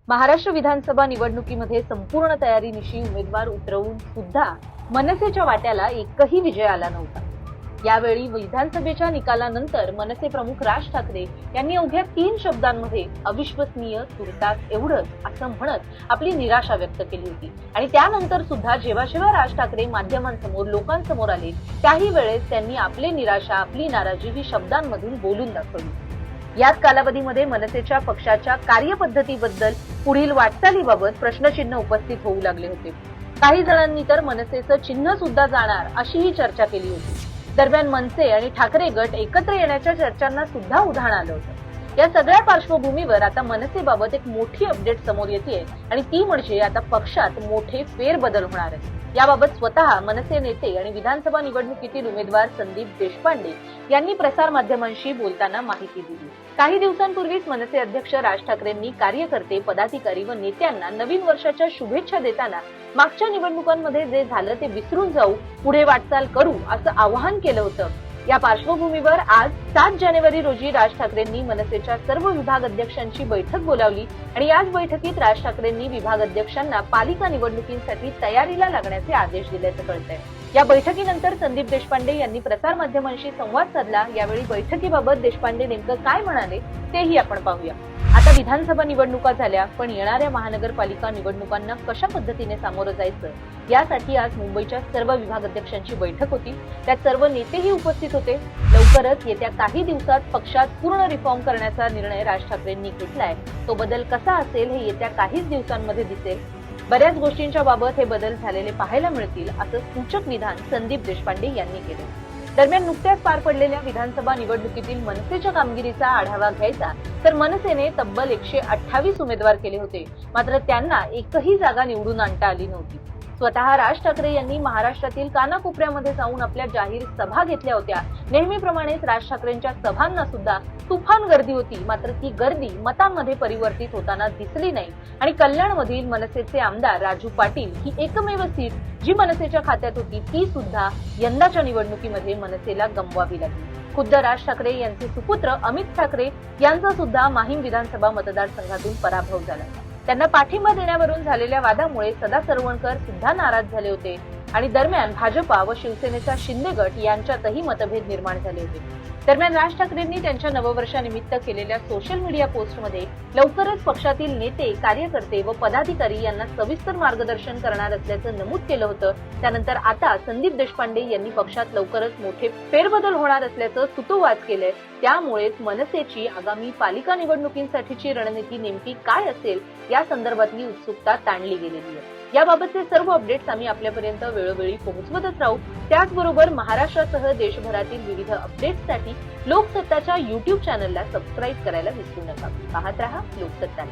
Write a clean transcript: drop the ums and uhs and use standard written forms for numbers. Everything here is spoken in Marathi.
महाराष्ट्र विधानसभा निवडणुकीमध्ये संपूर्ण तयारीनिशी उमेदवार उतरवून सुद्धा मनसेच्या वाट्याला एकही विजय आला नव्हता। यावेळी विधानसभेच्या निकालानंतर मनसे प्रमुख राज ठाकरे यांनी अवघ्या 3 शब्दांमध्ये अविश्वसनीय, तुर्तास एवढंच असं म्हणत आपली निराशा व्यक्त केली होती। आणि त्यानंतर सुद्धा जेव्हा राज ठाकरे माध्यमांसमोर लोकांसमोर आले त्याही वेळेस त्यांनी आपली निराशा, आपली नाराजी ही शब्दांमधून बोलून दाखवली। याच कालावधीमध्ये मनसेच्या पक्षाच्या कार्यपद्धतीबद्दल पुढील वाटचालीबाबत प्रश्नचिन्ह उपस्थित होऊ लागले होते। काही जणांनी तर मनसेचं चिन्ह सुद्धा जाणार अशीही चर्चा केली होती। दरम्यान मनसे आणि ठाकरे गट एकत्र येण्याच्या चर्चांना सुद्धा उधाण आलं होतं। या सगळ्या पार्श्वभूमीवर आता मनसेबाबत एक मोठी अपडेट समोर येते आणि ती म्हणजे आता पक्षात मोठे फेरबदल होणार आहेत। याबाबत स्वतः मनसे नेते आणि विधानसभा निवडणुकीतील उमेदवार संदीप देशपांडे यांनी प्रसार माध्यमांशी बोलताना माहिती दिली। काही दिवसांपूर्वीच मनसे अध्यक्ष राज ठाकरेंनी कार्यकर्ते, पदाधिकारी व नेत्यांना नवीन वर्षाच्या शुभेच्छा देताना मागच्या निवडणुकांमध्ये जे झालं ते विसरून जाऊ, पुढे वाटचाल करू असं आवाहन केलं होतं। या पार्श्वभूमीवर आज 7 जानेवारी रोजी राज ठाकरेंनी मनसेच्या सर्व विभाग अध्यक्षांची बैठक बोलावली आणि याच बैठकीत राज ठाकरेंनी विभाग अध्यक्षांना पालिका निवडणुकींसाठी तयारीला लागण्याचे आदेश दिल्याचं कळतंय। या बैठकीनंतर संदीप देशपांडे यांनी प्रसार माध्यमांशी संवाद साधला। यावेळी बैठकीबाबत देशपांडे नेमकं काय म्हणाले तेही आपण पाहूया। आता विधानसभा निवडणुका झाल्या, पण येणाऱ्या महानगरपालिका निवडणुकांना कशा पद्धतीने सामोरं जायचं यासाठी आज मुंबईच्या सर्व विभाग अध्यक्षांची बैठक होती। त्यात सर्व नेतेही उपस्थित होते। लवकरच येत्या काही दिवसात पक्षात पूर्ण रिफॉर्म करण्याचा निर्णय राज ठाकरेंनी घेतलाय। तो बदल कसा असेल हे येत्या काहीच दिवसांमध्ये दिसेल। बऱ्याच गोष्टींच्या बाबत हे बदल झालेले पाहायला मिळतील असं सूचक विधान संदीप देशपांडे यांनी केले। दरम्यान नुकत्याच पार पडलेल्या विधानसभा निवडणुकीतील मनसेच्या कामगिरीचा आढावा घ्यायचा तर मनसेने तब्बल 128 उमेदवार केले होते, मात्र त्यांना एकही जागा निवडून आणता आली नव्हती। स्वतः राज ठाकरे यांनी महाराष्ट्रातील कानाकोपऱ्यामध्ये जाऊन आपल्या जाहीर सभा घेतल्या होत्या। नेहमीप्रमाणेच राज ठाकरेंच्या सभांना सुद्धा तुफान गर्दी होती, मात्र ती गर्दी मतांमध्ये परिवर्तित होताना दिसली नाही आणि कल्याणमधील मनसेचे आमदार राजू पाटील ही एकमेव सीट जी मनसेच्या खात्यात होती ती सुद्धा यंदाच्या निवडणुकीमध्ये मनसेला गमवावी लागली। खुद्द राज ठाकरे यांचे सुपुत्र अमित ठाकरे यांचा सुद्धा माहीम विधानसभा मतदारसंघातून पराभव झाला। त्यांना पाठिंबा देण्यावरून झालेल्या वादामुळे सदा सरवणकर सुद्धा नाराज झाले होते आणि दरम्यान भाजपा व शिवसेनेचा शिंदे गट यांच्यातही मतभेद निर्माण झाले होते। दरम्यान राज ठाकरेंनी त्यांच्या नववर्षानिमित्त केलेल्या सोशल मीडिया पोस्टमध्ये लवकरच पक्षातील नेते, कार्यकर्ते व पदाधिकारी यांना सविस्तर मार्गदर्शन करणार असल्याचं नमूद केलं होतं। त्यानंतर आता संदीप देशपांडे यांनी पक्षात लवकरच मोठे फेरबदल होणार असल्याचं सुतोवाच केलंय। त्यामुळेच मनसेची आगामी पालिका निवडणुकींसाठीची रणनीती नेमकी काय असेल या संदर्भातली उत्सुकता ताणली गेलेली आहे। याबाबतचे सर्व अपडेट्स आम्ही आपल्यापर्यंत वेळोवेळी पोहोचवतच राहू। त्याचबरोबर महाराष्ट्रासह देशभरातील विविध अपडेट्ससाठी लोकसत्ताच्या YouTube चॅनलला सबस्क्राईब करायला विसरू नका। पाहत रहा लोकसत्ता।